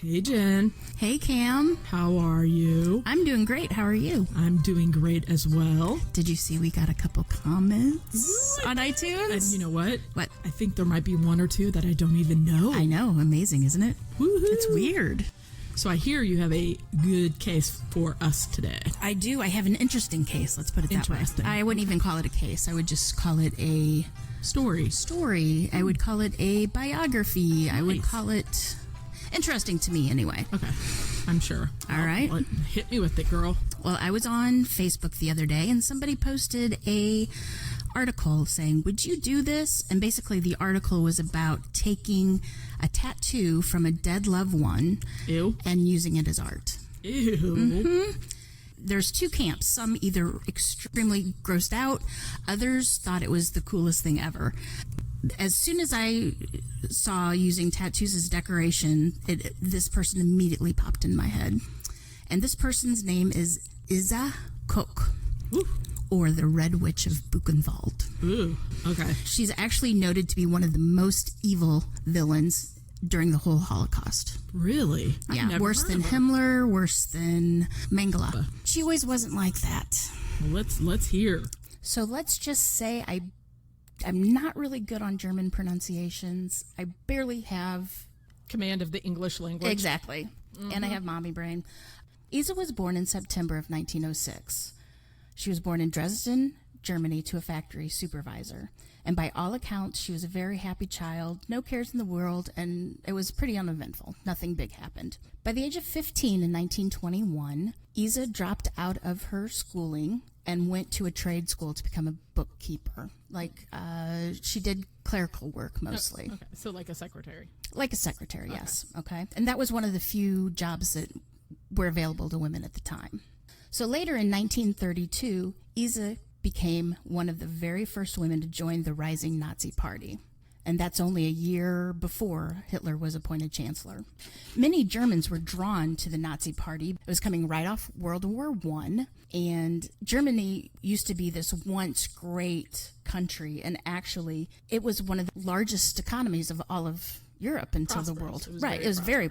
Hey, Jen. Hey, Cam. How are you? I'm doing great. How are you? I'm doing great as well. Did you see we got a couple comments on iTunes? And you know what? What? I think there might be one or two that I don't even know. I know. Amazing, isn't it? Woohoo. It's weird. So I hear you have a good case for us today. I do. I have an interesting case. Let's put it that way. Interesting. I wouldn't even call it a case. I would just call it a story. I would call it a biography. Nice. I would call it interesting to me anyway. Okay. I'm sure. All right. Well, hit me with it, girl. Well, I was on Facebook the other day and somebody posted a article saying, would you do this? And basically the article was about taking a tattoo from a dead loved one Ew. and using it as art. Ew. Mm-hmm. There's two camps. Some either extremely grossed out, others thought it was the coolest thing ever. As soon as I saw using tattoos as decoration, this person immediately popped in my head. And this person's name is Isa Cook, or the Red Witch of Buchenwald. Ooh. Okay. She's actually noted to be one of the most evil villains during the whole Holocaust. Really? Yeah, worse than Himmler, worse than Mengele. She always wasn't like that. Well, let's hear. So let's just say I'm not really good on German pronunciations. I barely have Command of the English language. Exactly. Mm-hmm. And I have mommy brain. Isa was born in September of 1906. She was born in Dresden, Germany, to a factory supervisor. And by all accounts, she was a very happy child, no cares in the world, and it was pretty uneventful. Nothing big happened. By the age of 15 in 1921, Isa dropped out of her schooling and went to a trade school to become a bookkeeper. She did clerical work mostly. Oh, okay, so like a secretary. Like a secretary, yes. Okay. And that was one of the few jobs that were available to women at the time. So later in 1932, Isa became one of the very first women to join the rising Nazi Party. And that's only a year before Hitler was appointed chancellor. Many Germans were drawn to the Nazi Party. It was coming right off World War I, and Germany used to be this once great country, and actually it was one of the largest economies of all of Europe until the world. It was very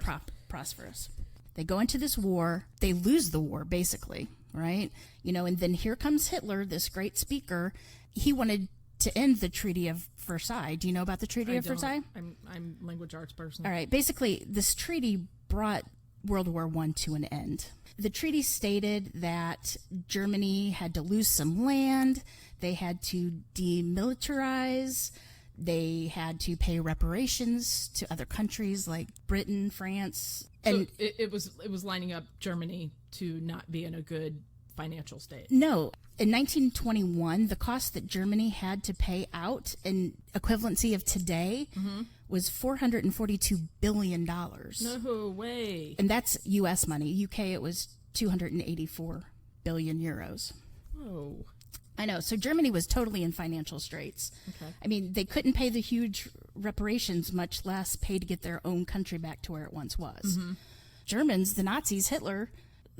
prosperous. They go into this war, they lose the war basically, right? And then here comes Hitler, this great speaker. He wanted to end the Treaty of Versailles. Do you know about the Treaty of Versailles? I'm language arts person. All right. Basically, this treaty brought World War I to an end. The treaty stated that Germany had to lose some land, they had to demilitarize, they had to pay reparations to other countries like Britain, France. And so it was lining up Germany to not be in a good financial state. No. In 1921, the cost that Germany had to pay out in equivalency of today was $442 billion. No way. And that's U.S. money. UK, it was 284 billion euros. Oh. I know. So Germany was totally in financial straits. Okay. I mean, they couldn't pay the huge reparations, much less pay to get their own country back to where it once was. Mm-hmm. Germans, the Nazis, Hitler,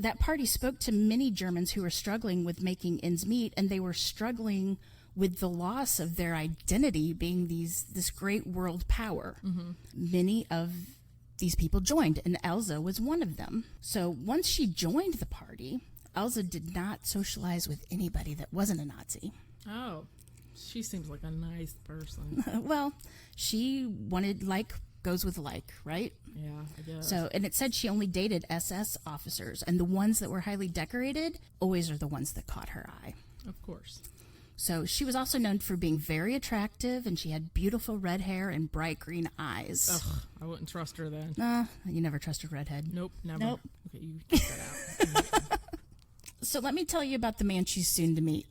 that party spoke to many Germans who were struggling with making ends meet, and they were struggling with the loss of their identity being this great world power. Mm-hmm. Many of these people joined, and Elsa was one of them. So once she joined the party, Elsa did not socialize with anybody that wasn't a Nazi. Oh, she seems like a nice person. Well, she wanted like goes with like, right? Yeah, I guess. So, and it said she only dated SS officers, and the ones that were highly decorated always are the ones that caught her eye. Of course. So she was also known for being very attractive, and she had beautiful red hair and bright green eyes. Ugh, I wouldn't trust her then. You never trusted redhead. Nope, never. Nope. Okay, you check that out. So let me tell you about the man she's soon to meet.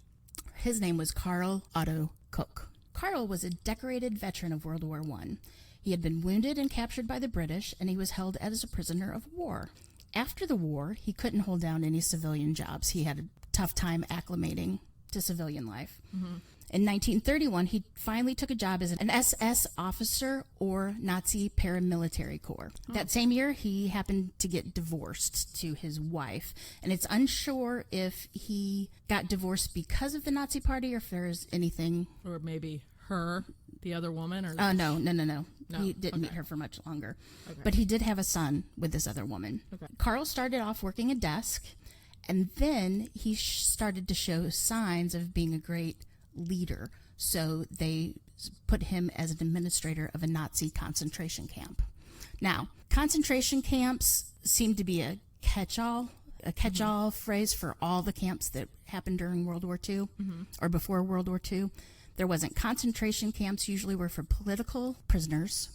His name was Karl Otto Koch. Karl was a decorated veteran of World War I. He had been wounded and captured by the British, and he was held as a prisoner of war. After the war, he couldn't hold down any civilian jobs. He had a tough time acclimating to civilian life. Mm-hmm. In 1931, he finally took a job as an SS officer or Nazi paramilitary corps. Oh. That same year, he happened to get divorced to his wife. And it's unsure if he got divorced because of the Nazi Party or if there's anything. Or maybe her, the other woman? Or no. No. He didn't meet her for much longer. Okay. But he did have a son with this other woman. Okay. Carl started off working a desk, and then he started to show signs of being a great leader. So they put him as an administrator of a Nazi concentration camp. Now, concentration camps seem to be a catch-all phrase for all the camps that happened during World War II or before World War II. There wasn't concentration camps, usually were for political prisoners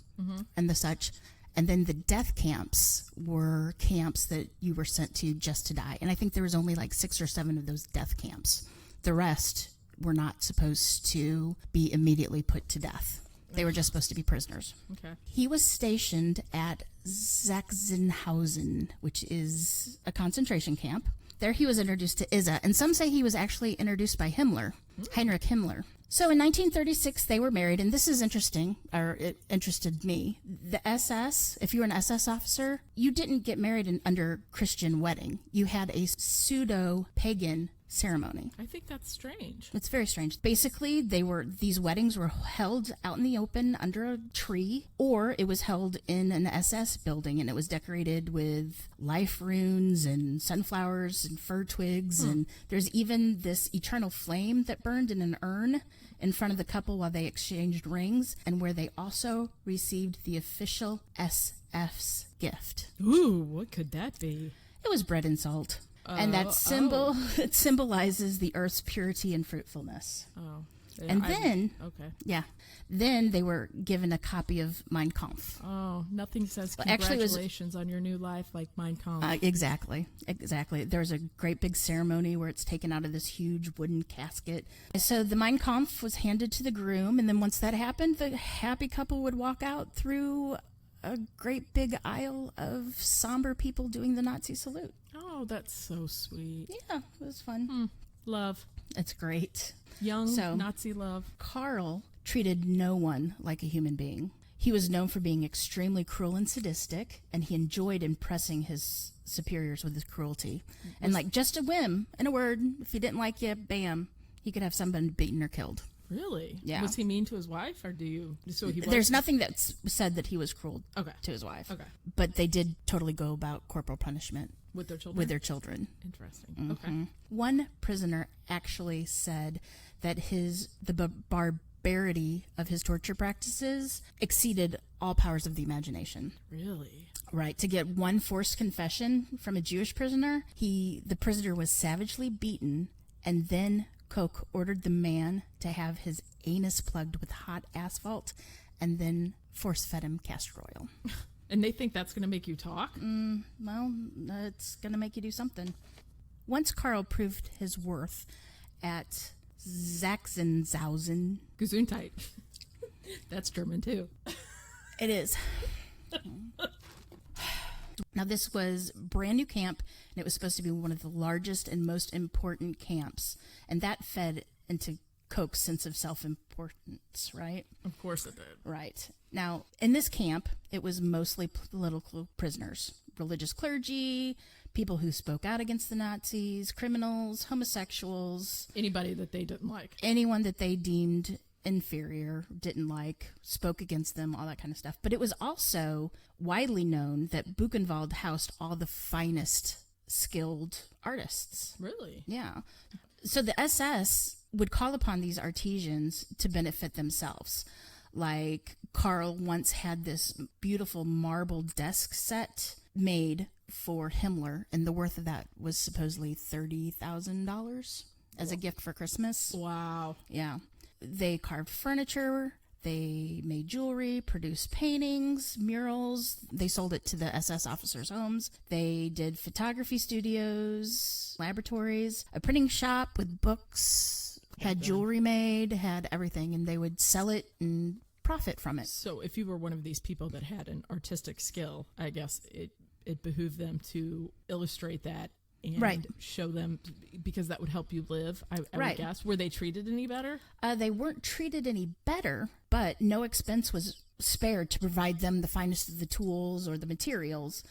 and the such. And then the death camps were camps that you were sent to just to die. And I think there was only like 6 or 7 of those death camps. The rest were not supposed to be immediately put to death. They were just supposed to be prisoners. Okay. He was stationed at Sachsenhausen, which is a concentration camp. There he was introduced to Isa, and some say he was actually introduced by Himmler, Heinrich Himmler. So in 1936, they were married, and this is interesting, or it interested me. The SS, if you were an SS officer, you didn't get married under Christian wedding. You had a pseudo-pagan ceremony. I think that's strange. It's very strange. Basically, these weddings were held out in the open under a tree, or it was held in an SS building, and it was decorated with life runes and sunflowers and fir twigs, and there's even this eternal flame that burned in an urn in front of the couple while they exchanged rings, and where they also received the official SF's gift. Ooh, what could that be? It was bread and salt. And that symbol, it symbolizes the earth's purity and fruitfulness. Oh. And then, okay. Yeah, then they were given a copy of Mein Kampf. Oh, nothing says Actually, congratulations on your new life like Mein Kampf. Exactly. There's a great big ceremony where it's taken out of this huge wooden casket. So the Mein Kampf was handed to the groom, and then once that happened, the happy couple would walk out through a great big aisle of somber people doing the Nazi salute. Oh, that's so sweet. Yeah, it was fun. Love. It's great. Young Nazi love. Carl treated no one like a human being. He was known for being extremely cruel and sadistic, and he enjoyed impressing his superiors with his cruelty. And like just a whim and a word, if he didn't like you, bam, he could have somebody beaten or killed. Really? Yeah. Was he mean to his wife, or do you? So he was? There's nothing that's said that he was cruel to his wife. Okay. But they did totally go about corporal punishment. With their children? With their children. Interesting. Okay. One prisoner actually said that the barbarity of his torture practices exceeded all powers of the imagination. Really? Right. To get one forced confession from a Jewish prisoner, the prisoner was savagely beaten, and then Koch ordered the man to have his anus plugged with hot asphalt and then force-fed him castor oil. And they think that's going to make you talk? Well, it's going to make you do something. Once Carl proved his worth at Sachsenhausen. Gesundheit. That's German, too. It is. Now, this was brand new camp, and it was supposed to be one of the largest and most important camps. And that fed into Koch's sense of self-importance, right? Of course it did. Right. Now, in this camp, it was mostly political prisoners, religious clergy, people who spoke out against the Nazis, criminals, homosexuals. Anybody that they didn't like. Anyone that they deemed inferior, didn't like, spoke against them, all that kind of stuff. But it was also widely known that Buchenwald housed all the finest skilled artists. Really? Yeah. So the SS would call upon these artisans to benefit themselves. Like Carl once had this beautiful marble desk set made for Himmler, and the worth of that was supposedly $30,000 as a gift for Christmas. Wow. Yeah. They carved furniture, they made jewelry, produced paintings, murals. They sold it to the SS officers' homes. They did photography studios, laboratories, a printing shop with books, had jewelry made, had everything, and they would sell it and profit from it. So if you were one of these people that had an artistic skill, I guess it behooved them to illustrate that and show them, because that would help you live, I would guess. Were they treated any better? They weren't treated any better, but no expense was spared to provide them the finest of the tools or the materials.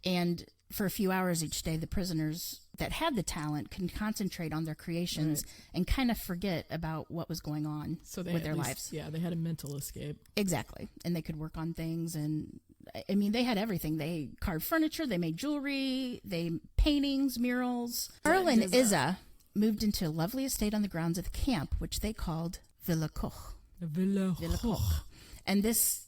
And for a few hours each day, the prisoners that had the talent can concentrate on their creations and kind of forget about what was going on with their lives. Yeah, they had a mental escape. Exactly. And they could work on things. And I mean, they had everything. They carved furniture, they made jewelry, they paintings, murals. Carl and Isa moved into a lovely estate on the grounds of the camp, which they called Villa Koch. Villa Koch. And this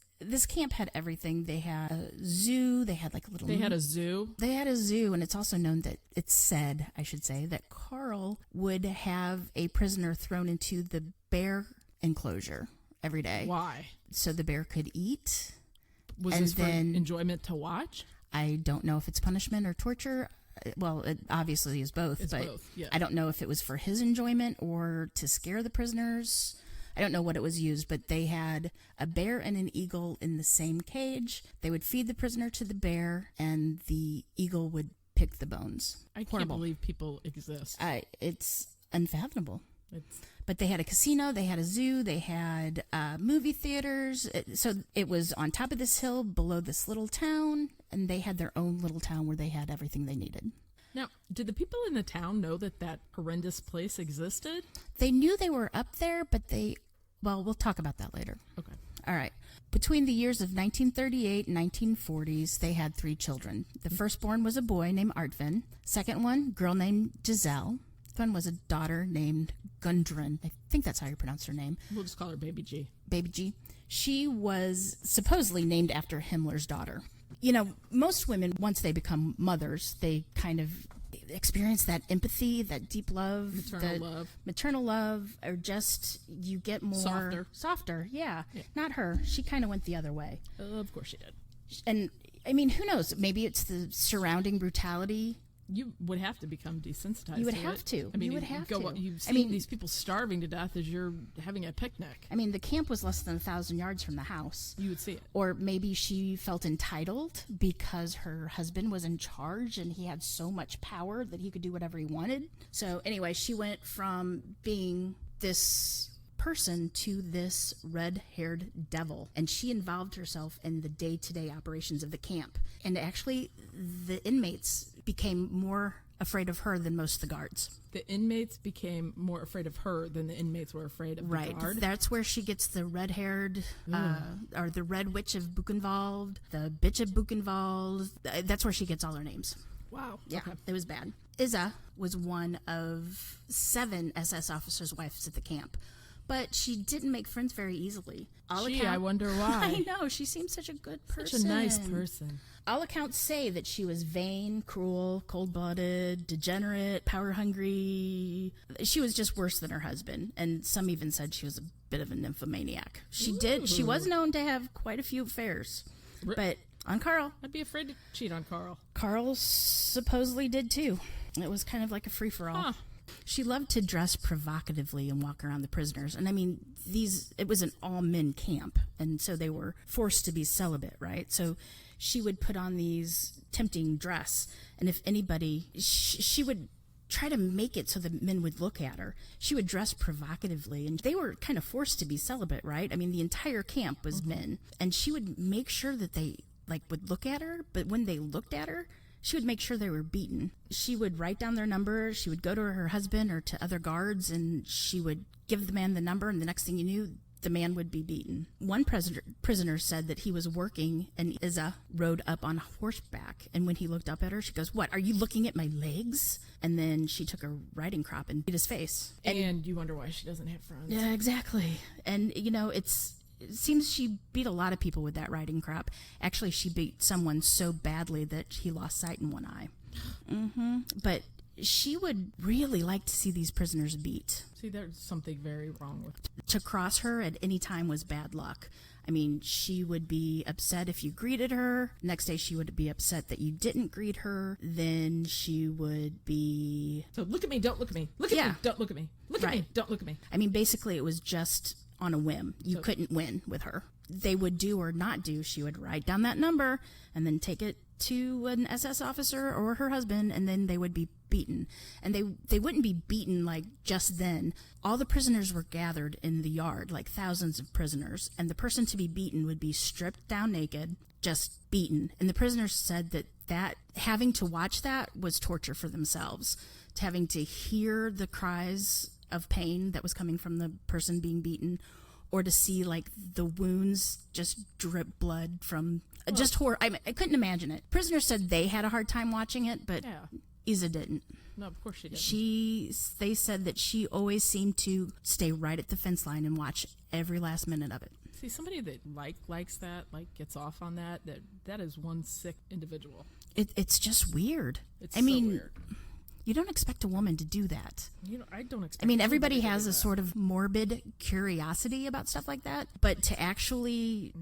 camp had everything. They had a zoo. They had like a little... They had a zoo? They had a zoo, and it's also known that, it's said, I should say, that Carl would have a prisoner thrown into the bear enclosure every day. Why? So the bear could eat. Was this for enjoyment to watch? I don't know if it's punishment or torture. Well, it obviously is both. It's but both, yeah. I don't know if it was for his enjoyment or to scare the prisoners. I don't know what it was used, but they had a bear and an eagle in the same cage. They would feed the prisoner to the bear, and the eagle would pick the bones. I can't believe people exist. It's unfathomable. But they had a casino, they had a zoo, they had movie theaters. So it was on top of this hill below this little town, and they had their own little town where they had everything they needed. Now, did the people in the town know that horrendous place existed? They knew they were up there, but we'll talk about that later. Okay. All right. Between the years of 1938 and 1940s, they had 3 children. The firstborn was a boy named Artvin. Second one, girl named Giselle. Third one was a daughter named Gundren. I think that's how you pronounce her name. We'll just call her Baby G. Baby G. She was supposedly named after Himmler's daughter. You know, most women, once they become mothers, they kind of experience that empathy, that deep love, maternal love, or just you get more softer. Yeah. Not her. She kind of went the other way. Of course she did. And I mean, who knows? Maybe it's the surrounding brutality. You would have to become desensitized. You would have to. I mean, you would have to. You've seen these people starving to death as you're having a picnic. I mean, the camp was less than 1,000 yards from the house. You would see it. Or maybe she felt entitled because her husband was in charge and he had so much power that he could do whatever he wanted. So anyway, she went from being this person to this red-haired devil, and she involved herself in the day-to-day operations of the camp. And actually, the inmates became more afraid of her than most of the guards. The inmates became more afraid of her than the inmates were afraid of the guard? Right. That's where she gets the red-haired, or the Red Witch of Buchenwald, the Bitch of Buchenwald. That's where she gets all her names. Wow. Yeah, okay. It was bad. Isa was one of 7 SS officers' wives at the camp. But she didn't make friends very easily. I wonder why. I know. She seems such a good person. Such a nice person. All accounts say that she was vain, cruel, cold-blooded, degenerate, power-hungry. She was just worse than her husband. And some even said she was a bit of a nymphomaniac. She was known to have quite a few affairs. But on Carl. I'd be afraid to cheat on Carl. Carl supposedly did too. It was kind of like a free-for-all. Huh. She loved to dress provocatively and walk around the prisoners. And I mean, it was an all-men camp, and so they were forced to be celibate, right? So she would put on these tempting dress, and if anybody, she would try to make it so the men would look at her. She would dress provocatively, and they were kind of forced to be celibate, right? I mean, the entire camp was men, and she would make sure that they, would look at her, but when they looked at her, she would make sure they were beaten. She would write down their number. She would go to her husband or to other guards, and she would give the man the number, and the next thing you knew, the man would be beaten. One prisoner said that he was working, and Isa rode up on horseback, and when he looked up at her, she goes, "What, are you looking at my legs?" And then she took a riding crop and beat his face. And you wonder why she doesn't have friends. Yeah, exactly. And, it seems she beat a lot of people with that riding crop. Actually, she beat someone so badly that he lost sight in one eye. But she would really like to see these prisoners beat. See, there's something very wrong with it. To cross her at any time was bad luck. I mean, she would be upset if you greeted her. Next day, she would be upset that you didn't greet her. Then she would be... So look at me, don't look at me. Look at me, don't look at me. Look at me, don't look at me. I mean, basically, it was just on a whim. You couldn't win with her. They would do or not do. She would write down that number and then take it to an SS officer or her husband, and then they would be beaten. And they wouldn't be beaten like just then. All the prisoners were gathered in the yard, like thousands of prisoners, and the person to be beaten would be stripped down naked, just beaten. And the prisoners said that having to watch that was torture for themselves, to having to hear the cries of pain that was coming from the person being beaten, or to see like the wounds just drip blood from just horror. I couldn't imagine it. Prisoners said they had a hard time watching it, but Isa didn't. No, of course she didn't. They said that she always seemed to stay right at the fence line and watch every last minute of it. See, somebody that likes that, like gets off on that is one sick individual. It's just weird. It's so weird. You don't expect a woman to do that. I don't expect. I mean, everybody has a sort of morbid curiosity about stuff like that, but to actually,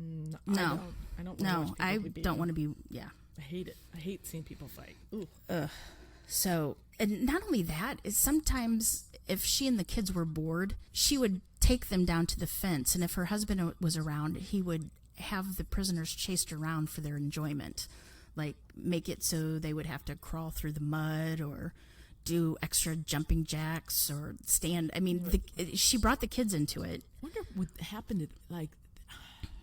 no, I don't. No, I don't want to be. Yeah, I hate it. I hate seeing people fight. Ooh. So, and not only that, is sometimes if she and the kids were bored, she would take them down to the fence, and if her husband was around, he would have the prisoners chased around for their enjoyment, like make it so they would have to crawl through the mud or do extra jumping jacks or stand. I mean, she brought the kids into it. I wonder what happened to, like...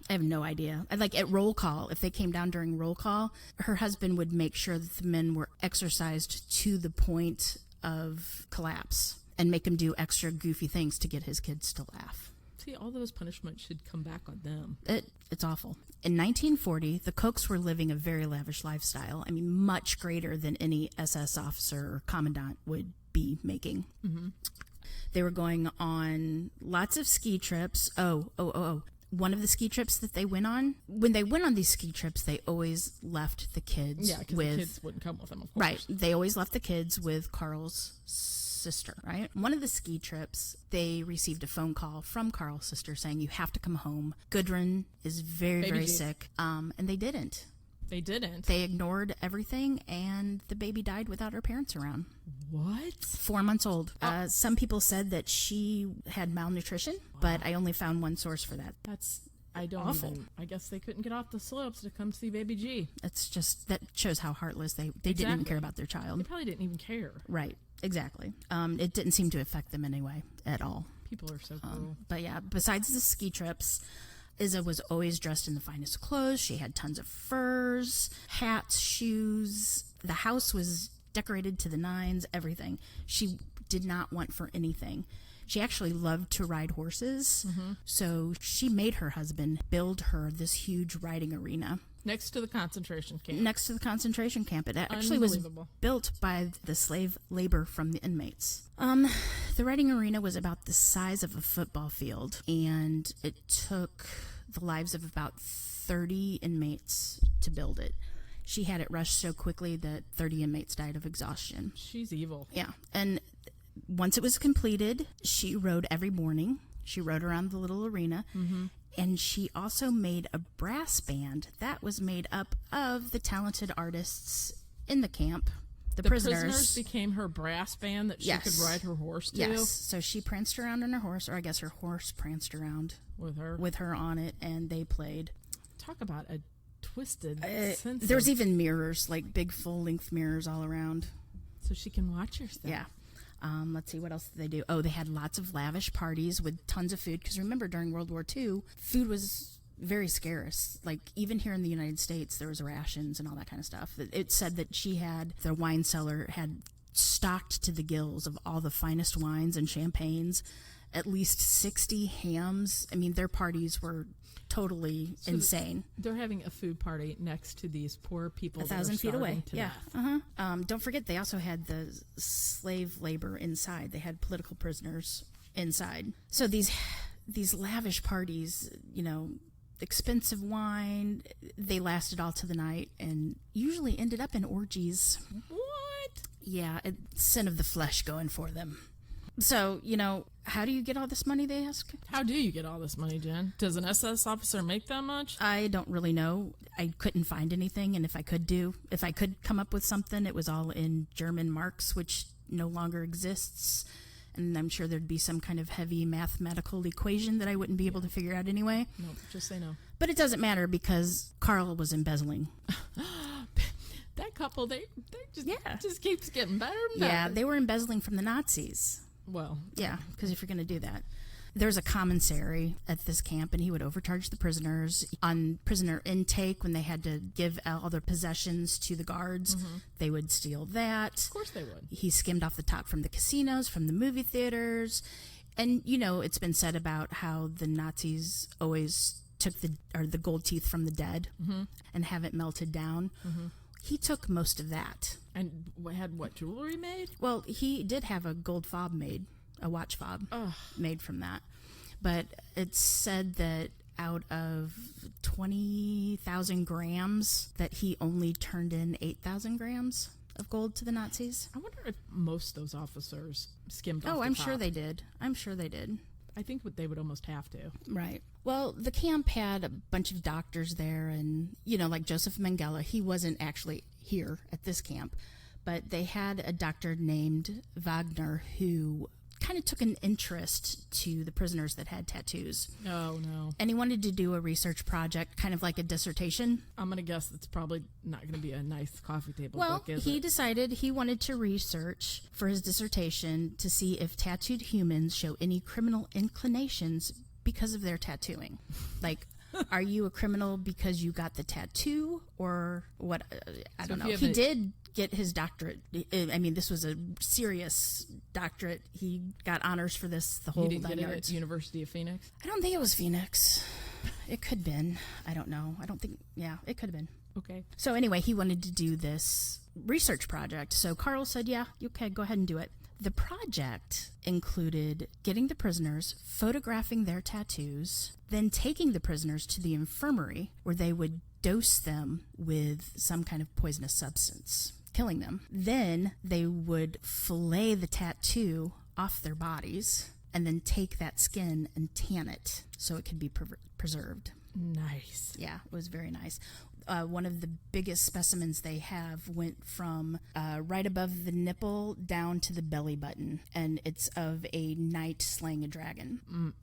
I have no idea. Like at roll call, if they came down during roll call, her husband would make sure that the men were exercised to the point of collapse and make him do extra goofy things to get his kids to laugh. See, all those punishments should come back on them. It's awful. In 1940, the Kochs were living a very lavish lifestyle. I mean, much greater than any SS officer or commandant would be making. Mm-hmm. They were going on lots of ski trips. One of the ski trips that they went on, when they went on these ski trips, they always left the kids because the kids wouldn't come with them, of course. Right. They always left the kids with Carl's sister, right? One of the ski trips, they received a phone call from Carl's sister saying, you have to come home. Gudrun is very sick. And they didn't. They didn't? They ignored everything, and the baby died without her parents around. What? 4 months old. Some people said that she had malnutrition, but I only found one source for that. That's awful. I guess they couldn't get off the slopes to come see baby G. It's just, that shows how heartless they didn't even care about their child. They probably didn't even care. Right. Exactly. It didn't seem to affect them anyway at all. People are so cruel. But yeah, besides the ski trips, Isa was always dressed in the finest clothes. She had tons of furs, hats, shoes. The house was decorated to the nines, everything. She did not want for anything. She actually loved to ride horses, so she made her husband build her this huge riding arena. Next to the concentration camp. Next to the concentration camp. It actually was built by the slave labor from the inmates. The riding arena was about the size of a football field, and it took the lives of about 30 inmates to build it. She had it rushed so quickly that 30 inmates died of exhaustion. She's evil. Yeah, and once it was completed, she rode every morning. She rode around the little arena, and she also made a brass band that was made up of the talented artists in the camp, the prisoners became her brass band that she could ride her horse to? Yes, so she pranced around on her horse, or I guess her horse pranced around with her on it, and they played. Talk about a twisted sense. There's even mirrors, like big full-length mirrors all around. So she can watch herself. Yeah. Let's see, what else did they do? Oh, they had lots of lavish parties with tons of food. Because remember, during World War II, food was very scarce. Like, even here in the United States, there was rations and all that kind of stuff. It said that their wine cellar had stocked to the gills of all the finest wines and champagnes, at least 60 hams. I mean, their parties were totally insane. They're having a food party next to these poor people 1,000 feet away. Yeah. Death. Don't forget, they also had the slave labor inside. They had political prisoners inside. So these lavish parties, expensive wine, they lasted all to the night and usually ended up in orgies. What? Yeah, it's sin of the flesh going for them. So, how do you get all this money, they ask? How do you get all this money, Jen? Does an SS officer make that much? I don't really know. I couldn't find anything, and if I could come up with something, it was all in German marks, which no longer exists. and I'm sure there'd be some kind of heavy mathematical equation that I wouldn't be able to figure out anyway. No, just say no. But it doesn't matter because Carl was embezzling. That couple, they just keeps getting better and better. Yeah, they were embezzling from the Nazis. Well, yeah, because if you're going to do that. There's a commissary at this camp, and he would overcharge the prisoners. On prisoner intake, when they had to give all their possessions to the guards, they would steal that. Of course they would. He skimmed off the top from the casinos, from the movie theaters. And, you know, it's been said about how the Nazis always took the gold teeth from the dead and have it melted down. He took most of that. And had what, jewelry made? Well, he did have a gold fob made. A watch fob made from that. But it's said that out of 20,000 grams that he only turned in 8,000 grams of gold to the Nazis. I wonder if most of those officers skimmed off the I'm top. sure they did. I'm sure they did. I think they would almost have to. Right. Well, the camp had a bunch of doctors there, and, you know, like Joseph Mengele, he wasn't actually here at this camp, but they had a doctor named Wagner who kind of took an interest to the prisoners that had tattoos. Oh, no. And he wanted to do a research project, kind of like a dissertation. I'm going to guess it's probably not going to be a nice coffee table book, is he it? decided he wanted to research for his dissertation to see if tattooed humans show any criminal inclinations because of their tattooing. Like, are you a criminal because you got the tattoo or what? I don't know. He did get his doctorate. I mean, this was a serious doctorate. He got honors for this, the whole 9 yards. He didn't get it at University of Phoenix? I don't think it was Phoenix. It could have been. I don't know. I don't think, yeah, it could have been. Okay. So anyway, he wanted to do this research project. So Carl said, yeah, okay, go ahead and do it. The project included getting the prisoners, photographing their tattoos, then taking the prisoners to the infirmary where they would dose them with some kind of poisonous substance, killing them. Then they would fillet the tattoo off their bodies and then take that skin and tan it so it could be preserved. Nice. Yeah, it was very nice. One of the biggest specimens they have went from right above the nipple down to the belly button, and it's of a knight slaying a dragon.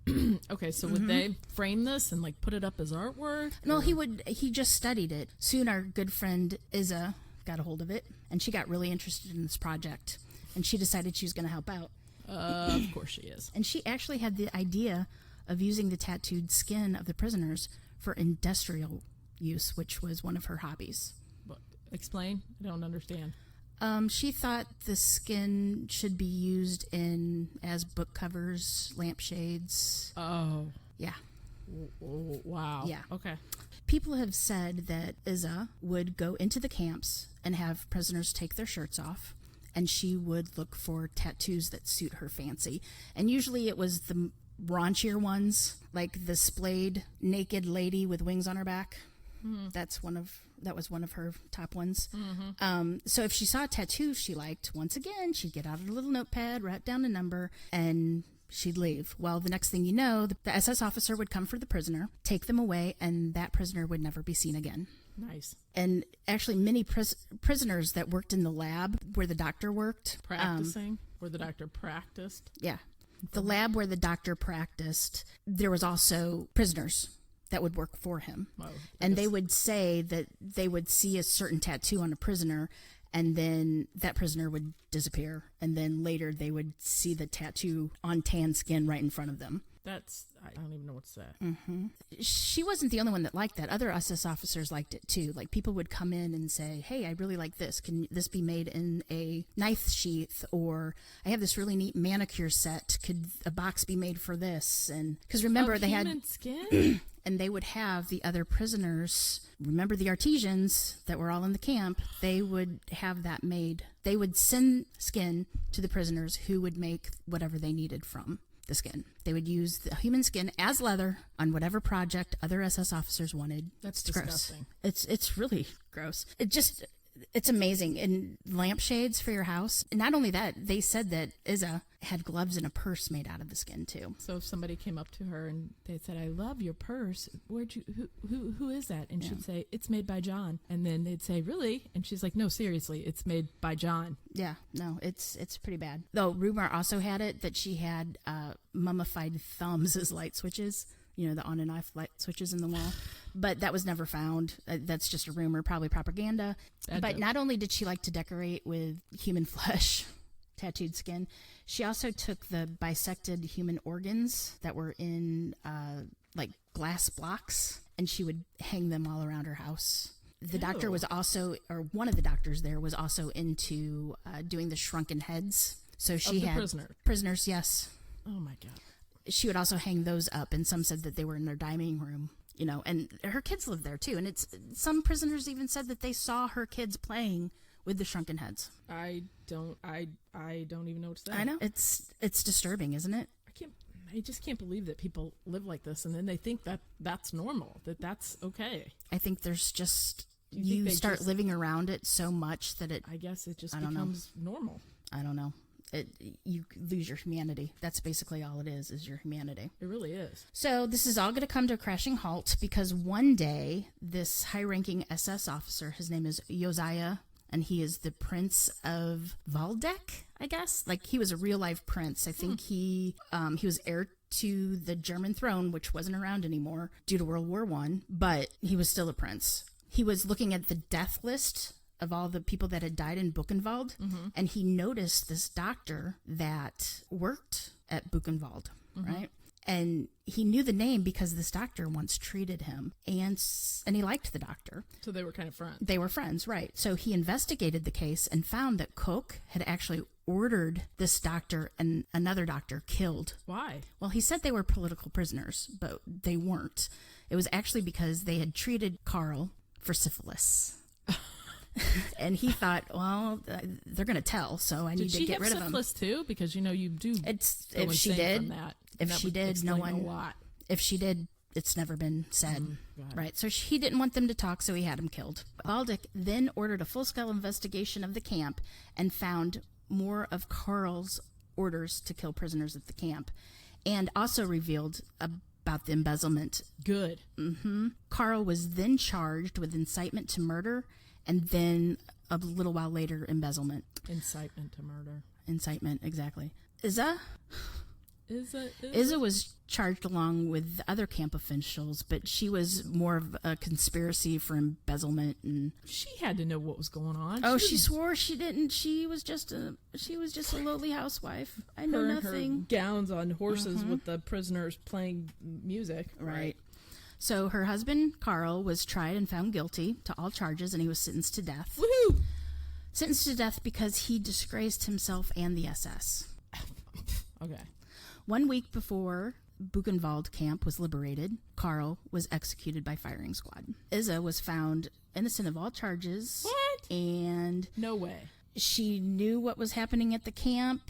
Okay, so would they frame this and like put it up as artwork? No, he just studied it. Soon our good friend Izza got a hold of it, and she got really interested in this project, and she decided she was going to help out. Of course she is. And she actually had the idea of using the tattooed skin of the prisoners for industrial use, which was one of her hobbies. But explain? I don't understand. She thought the skin should be used as book covers, lampshades. Oh. Yeah. Wow. Yeah. Okay. People have said that Izza would go into the camps and have prisoners take their shirts off, and she would look for tattoos that suit her fancy. And usually it was the raunchier ones, like the splayed naked lady with wings on her back. That was one of her top ones. So if she saw a tattoo she liked, once again, she'd get out a little notepad, write down a number, and she'd leave. Well, the next thing you know, the SS officer would come for the prisoner, take them away, and that prisoner would never be seen again. Nice. And actually, many prisoners that worked in the lab where the doctor worked. Practicing? Where the doctor practiced? Yeah. The lab where the doctor practiced, there was also prisoners that would work for him. Wow. And they would say that they would see a certain tattoo on a prisoner, and then that prisoner would disappear. And then later they would see the tattoo on tan skin right in front of them. I don't even know what's that. She wasn't the only one that liked that. Other SS officers liked it too. Like, people would come in and say, hey, I really like this. Can this be made in a knife sheath? Or I have this really neat manicure set. Could a box be made for this? And because remember, they had human skin? and they would have the other prisoners, remember the artisans that were all in the camp, they would have that made. They would send skin to the prisoners who would make whatever they needed from the skin. They would use the human skin as leather on whatever project other SS officers wanted. That's it's disgusting. Gross. It's really gross. It's amazing. And lampshades for your house. And not only that, they said that Isa had gloves and a purse made out of the skin too. So if somebody came up to her and they said, "I love your purse. Who is that?" And she'd say, "It's made by John." And then they'd say, "Really?" And she's like, "No, seriously, it's made by John." Yeah, no, it's pretty bad. Though rumor also had it that she had mummified thumbs as light switches. You know, the on and off light switches in the wall. But that was never found. That's just a rumor, probably propaganda. But not only did she like to decorate with human flesh, tattooed skin, she also took the bisected human organs that were in like glass blocks, and she would hang them all around her house. The doctor was also, or one of the doctors there was also into doing the shrunken heads. So she had prisoners, yes. Oh my God. She would also hang those up, and some said that they were in their dining room, you know, and her kids lived there too. And it's some prisoners even said that they saw her kids playing with the shrunken heads. I don't even know what to say. I know. It's disturbing, isn't it? I just can't believe that people live like this, and then they think that that's normal, that that's okay. I think there's just, you start living around it so much that I guess it just becomes normal. I don't know. You lose your humanity. That's basically all it is your humanity. It really is. So this is all going to come to a crashing halt because one day this high-ranking SS officer, his name is Josiah, and he is the Prince of Waldeck, I guess. Like, he was a real-life prince. I think he was heir to the German throne, which wasn't around anymore due to World War I, but he was still a prince. He was looking at the death list of all the people that had died in Buchenwald, and he noticed this doctor that worked at Buchenwald, right? And he knew the name because this doctor once treated him, and he liked the doctor. So they were kind of friends. They were friends, right. So he investigated the case and found that Koch had actually ordered this doctor and another doctor killed. Why? Well, he said they were political prisoners, but they weren't. It was actually because they had treated Carl for syphilis. And he thought, well, they're going to tell, so I need to get rid of them. Did she have syphilis too? Because, you know, you do. If she did, no one. If she did, it's never been said, right? So he didn't want them to talk, so he had them killed. Waldeck then ordered a full-scale investigation of the camp and found more of Carl's orders to kill prisoners at the camp, and also revealed about the embezzlement. Good. Carl was then charged with incitement to murder, and then a little while later, embezzlement. Incitement to murder. Incitement, exactly. Isa Isa was charged along with the other camp officials, but she was more of a conspiracy for embezzlement, and she had to know what was going on. Oh, she swore she didn't. She was just a lowly housewife. I know nothing. Her gowns on horses with the prisoners playing music. Right. So her husband, Carl, was tried and found guilty to all charges, and he was sentenced to death. Woohoo! Sentenced to death because he disgraced himself and the SS. Okay. 1 week before Buchenwald camp was liberated, Carl was executed by firing squad. Isa was found innocent of all charges. What? And no way. She knew what was happening at the camp.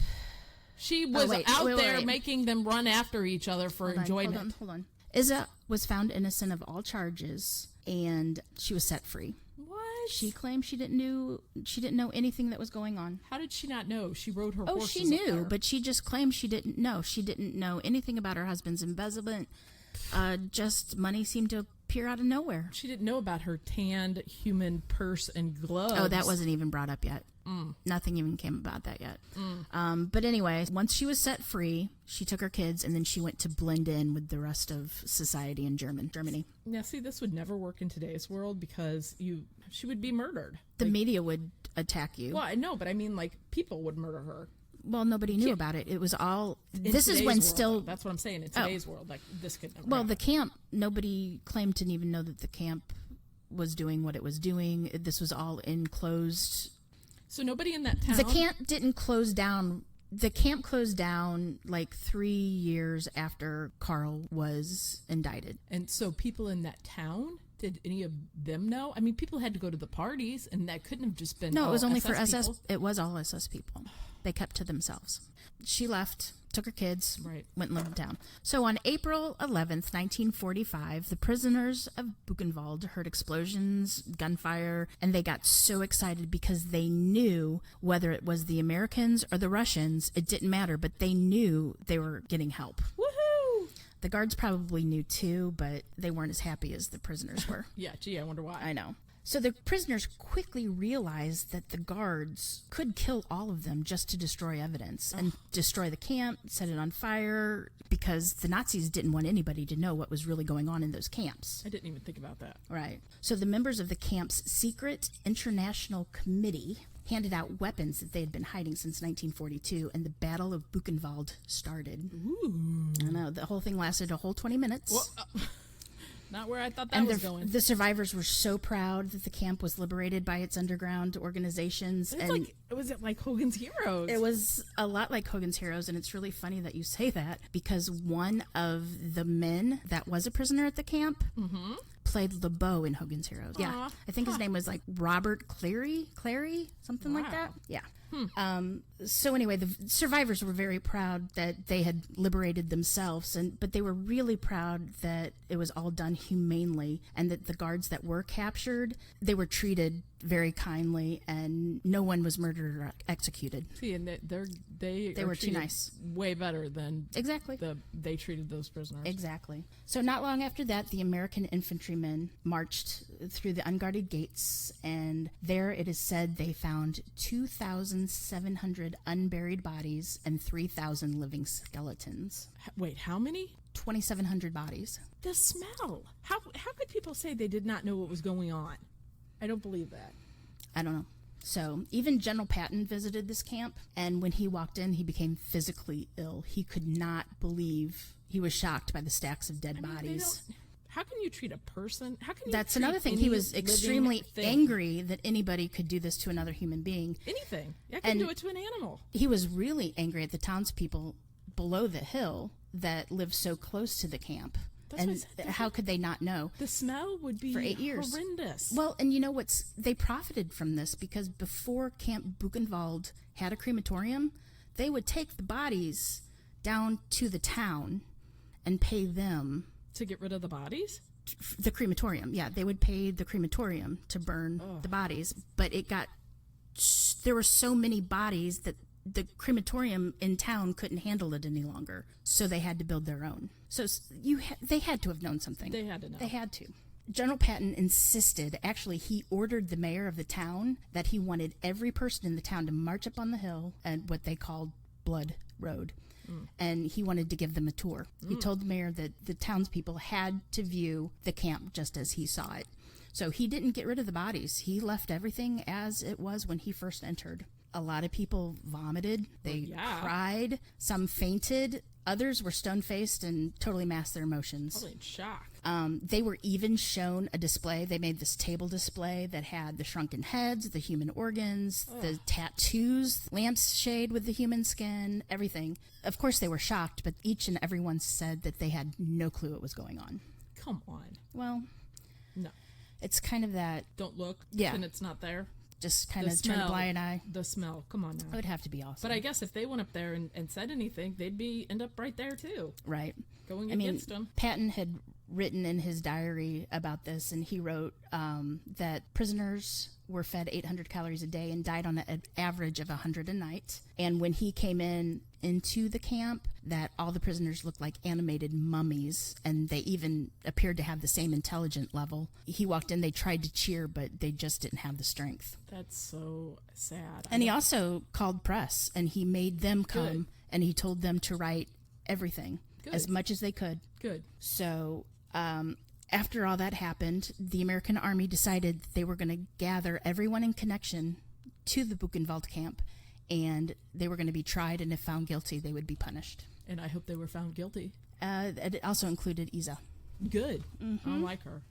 She was out there making them run after each other for enjoyment. Hold on. Isa was found innocent of all charges, and she was set free. What? She claimed she didn't know anything that was going on. How did she not know? She rode her horses. Oh, she knew, but she just claimed she didn't know. She didn't know anything about her husband's embezzlement. Just money seemed to appear out of nowhere. She didn't know about her tanned human purse and gloves. Oh, that wasn't even brought up yet. Nothing even came about that yet. But anyway, once she was set free, she took her kids and then she went to blend in with the rest of society in Germany. Now, see, this would never work in today's world because she would be murdered. The media would attack you. Well, I know, but I mean, like, people would murder her. Well, nobody knew about it. It was all. This is when still. That's what I'm saying. In today's world, like, this could never. Well, the camp. Nobody claimed to even know that the camp was doing what it was doing. This was all enclosed. So nobody in that town. The camp didn't close down. The camp closed down like 3 years after Carl was indicted. And so people in that town, did any of them know? I mean, people had to go to the parties, and that couldn't have just been. No, it was only for SS SS. people. It was all SS people. They kept to themselves. She left took her kids, right, went and lived in town. So on April 11th, 1945, the prisoners of Buchenwald heard explosions, gunfire, and they got so excited because they knew whether it was the Americans or the Russians, it didn't matter, but they knew they were getting help. Woohoo! The guards probably knew too, but they weren't as happy as the prisoners were. Yeah, gee, I wonder why. I know. So the prisoners quickly realized that the guards could kill all of them just to destroy evidence and destroy the camp, set it on fire, because the Nazis didn't want anybody to know what was really going on in those camps. I didn't even think about that. Right. So the members of the camp's secret international committee handed out weapons that they had been hiding since 1942, and the Battle of Buchenwald started. Ooh. I know. The whole thing lasted a whole 20 minutes. Well, not where I thought that was going. The survivors were so proud that the camp was liberated by its underground organizations. Was it like Hogan's Heroes? It was a lot like Hogan's Heroes, and it's really funny that you say that because one of the men that was a prisoner at the camp played LeBeau in Hogan's Heroes. Yeah, I think his name was like Robert Clary, something like that. Yeah. So anyway, the survivors were very proud that they had liberated themselves, but they were really proud that it was all done humanely, and that the guards that were captured, they were treated very kindly, and no one was murdered or executed. See, and they were too nice. Way better than exactly they treated those prisoners. Exactly. So not long after that, the American infantrymen marched through the unguarded gates, and there it is said they found 2,700 unburied bodies and 3,000 living skeletons. Wait, how many? 2,700 bodies. The smell. How could people say they did not know what was going on? I don't believe that. I don't know. So even General Patton visited this camp, and when he walked in, he became physically ill. He could not believe. He was shocked by the stacks of dead bodies. How can you treat a person? How can you? That's another thing. He was extremely angry that anybody could do this to another human being. Anything. I can do it to an animal. He was really angry at the townspeople below the hill that lived so close to the camp. How could they not know? The smell would be for 8 years. Horrendous. Well, and you know they profited from this because before Camp Buchenwald had a crematorium, they would take the bodies down to the town and pay them to get rid of the bodies. The crematorium, yeah, they would pay the crematorium to burn the bodies, but there were so many bodies that the crematorium in town couldn't handle it any longer, so they had to build their own. So they had to have known something. They had to know. They had to. General Patton insisted, actually, he ordered the mayor of the town that he wanted every person in the town to march up on the hill at what they called Blood Road. And he wanted to give them a tour. He told the mayor that the townspeople had to view the camp just as he saw it. So he didn't get rid of the bodies. He left everything as it was when he first entered. A lot of people vomited. They cried. Some fainted. Others were stone-faced and totally masked their emotions. Probably in shock. They were even shown a display. They made this table display that had the shrunken heads, the human organs, the tattoos, lampshade with the human skin, everything. Of course, they were shocked, but each and every one said that they had no clue what was going on. Come on. Well, no. It's kind of that... Don't look, yeah. And it's not there. Just kind of turn a blind eye. The smell. Come on now. It would have to be awesome. But I guess if they went up there and said anything, they'd end up right there too. Right. Going against them. Patton had written in his diary about this, and he wrote that prisoners were fed 800 calories a day and died on an average of 100 a night. And when he came into the camp, that all the prisoners looked like animated mummies, and they even appeared to have the same intelligent level. He walked in, they tried to cheer, but they just didn't have the strength. That's so sad. And he also called press, and he made them come, and he told them to write everything, as much as they could. Good. So after all that happened, the American Army decided they were going to gather everyone in connection to the Buchenwald camp, and they were going to be tried, and if found guilty, they would be punished. And I hope they were found guilty. It also included Isa. Good. I like her.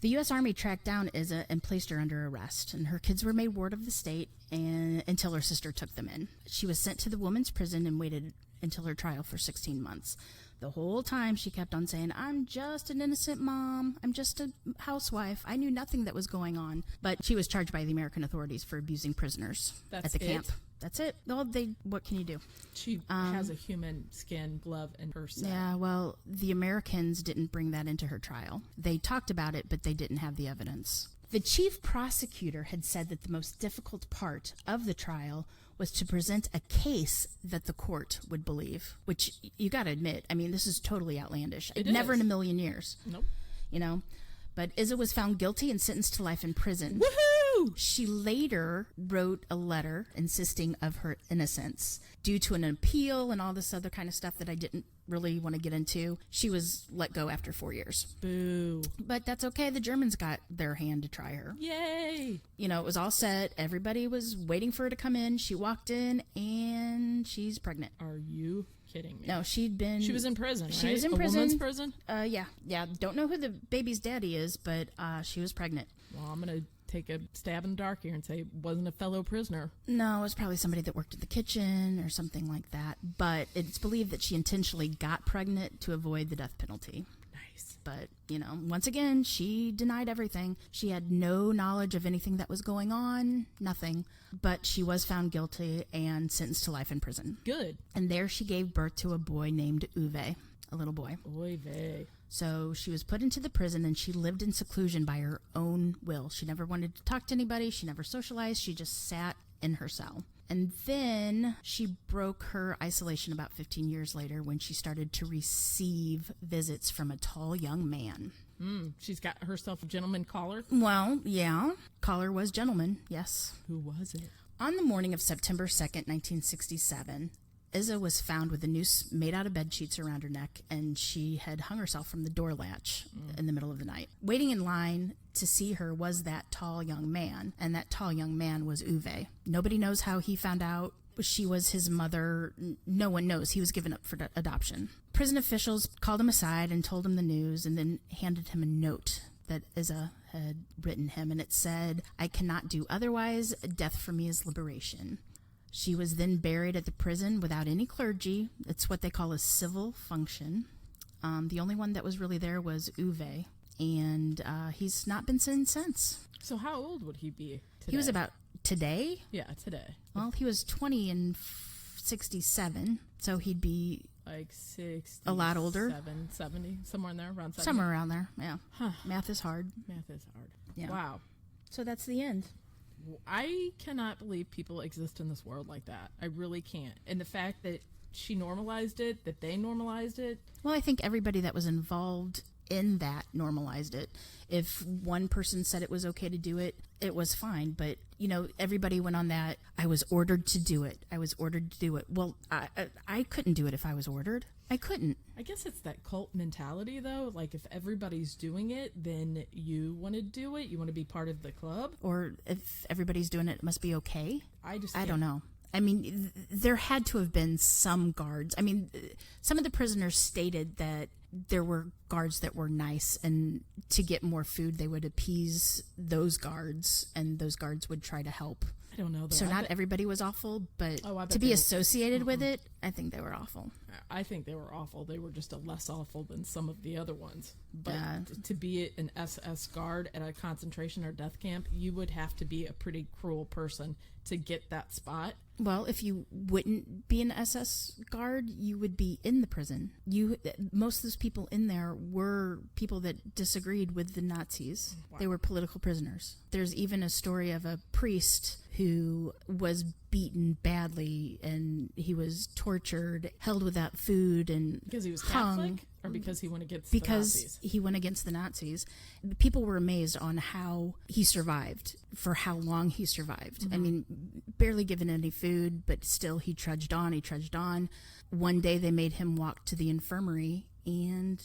The U.S. Army tracked down Isa and placed her under arrest, and her kids were made ward of the state until her sister took them in. She was sent to the women's prison and waited until her trial for 16 months. The whole time she kept on saying, "I'm just an innocent mom. I'm just a housewife. I knew nothing that was going on." But she was charged by the American authorities for abusing prisoners at the camp. that's it. Well, what can you do? She has a human skin glove in her set. Yeah, well, the Americans didn't bring that into her trial. They talked about it, but they didn't have the evidence. The chief prosecutor had said that the most difficult part of the trial was to present a case that the court would believe, which you got to admit, I mean, this is totally outlandish. Never in a million years. Nope. You know? But Isa was found guilty and sentenced to life in prison. Woohoo! She later wrote a letter insisting of her innocence. Due to an appeal and all this other kind of stuff that I didn't really want to get into, she was let go after 4 years. Boo. But that's okay. The Germans got their hand to try her. Yay! You know, it was all set. Everybody was waiting for her to come in. She walked in, and she's pregnant. Are you kidding me? No, she was in prison, right? She was in prison. A woman's prison? Yeah. Don't know who the baby's daddy is, but she was pregnant. Well, I'm going to take a stab in the dark here and say it wasn't a fellow prisoner. No, it was probably somebody that worked at the kitchen or something like that. But it's believed that she intentionally got pregnant to avoid the death penalty. Nice. But, you know, once again, she denied everything. She had no knowledge of anything that was going on, nothing. But she was found guilty and sentenced to life in prison. Good. And there she gave birth to a boy named Uwe, a little boy. Oy vey. So she was put into the prison, and she lived in seclusion by her own will. She never wanted to talk to anybody. She never socialized. She just sat in her cell. And then she broke her isolation about 15 years later when she started to receive visits from a tall young man. She's got herself a gentleman caller. Well, yeah. Caller was gentleman, yes. Who was it? On the morning of September 2nd, 1967, Isa was found with a noose made out of bed sheets around her neck, and she had hung herself from the door latch in the middle of the night. Waiting in line to see her was that tall young man, and that tall young man was Uwe. Nobody knows how he found out she was his mother. No one knows. He was given up for adoption. Prison officials called him aside and told him the news, and then handed him a note that Isa had written him, and it said, "I cannot do otherwise. Death for me is liberation." She was then buried at the prison without any clergy. It's what they call a civil function. The only one that was really there was Uwe, and he's not been seen since. So how old would he be today? He was about today? Yeah, today. Well, he was 20 in 67, so he'd be like 60. A lot older. 70, somewhere in there, around 70. Somewhere around there, yeah. Huh. Math is hard. Math is hard. Yeah. Wow. So that's the end. I cannot believe people exist in this world like that. I really can't. And the fact that she normalized it, that they normalized it. Well, I think everybody that was involved in that normalized it. If one person said it was okay to do it, it was fine. But, you know, everybody went on that, I was ordered to do it. I was ordered to do it. Well, I couldn't do it if I was ordered. I couldn't. I guess it's that cult mentality, though. Like, if everybody's doing it, then you want to do it. You want to be part of the club. Or if everybody's doing it, it must be okay. I don't know. I mean, there had to have been some guards. I mean, some of the prisoners stated that there were guards that were nice, and to get more food, they would appease those guards, and those guards would try to help. I don't know, though. So not everybody was awful, but to be associated with it, I think they were awful. I think they were awful. They were just a less awful than some of the other ones. But to be an SS guard at a concentration or death camp, you would have to be a pretty cruel person to get that spot. Well, if you wouldn't be an SS guard, you would be in the prison. Most of those people in there were people that disagreed with the Nazis. Wow. They were political prisoners. There's even a story of a priest who was beaten badly, and he was tortured, held without food, and because he was hung. Catholic, or because he went against the Nazis? He went against the Nazis. People were amazed on how he survived, for how long he survived. Mm-hmm. I mean, barely given any food, but still he trudged on. One day they made him walk to the infirmary, and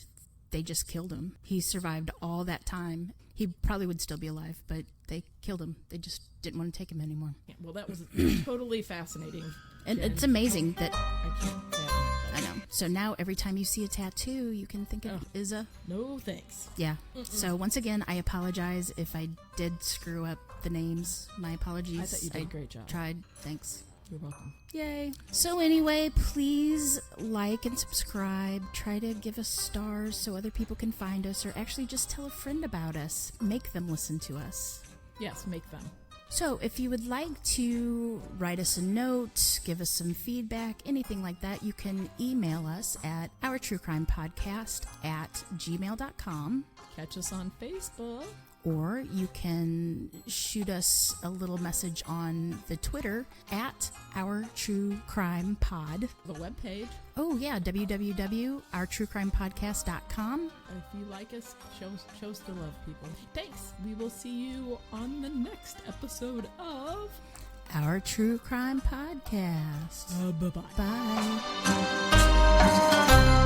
they just killed him. He survived all that time. He probably would still be alive, but they killed him. They just didn't want to take him anymore. Yeah, well, that was totally fascinating. And it's amazing that... I know. So now every time you see a tattoo, you can think of Isa. No thanks. Yeah. So once again, I apologize if I did screw up the names. My apologies. I thought you did a great job. Tried. Thanks. You're welcome. Yay. So anyway, please like and subscribe. Try to give us stars so other people can find us, or actually just tell a friend about us. Make them listen to us. Yes, make them. So if you would like to write us a note, give us some feedback, anything like that, you can email us at ourtruecrimepodcast@gmail.com. Catch us on Facebook. Or you can shoot us a little message on the Twitter at Our True Crime Pod. The webpage. Oh, yeah, www.ourtruecrimepodcast.com. If you like us, show us the love, people. Thanks. We will see you on the next episode of Our True Crime Podcast. Bye-bye. Bye.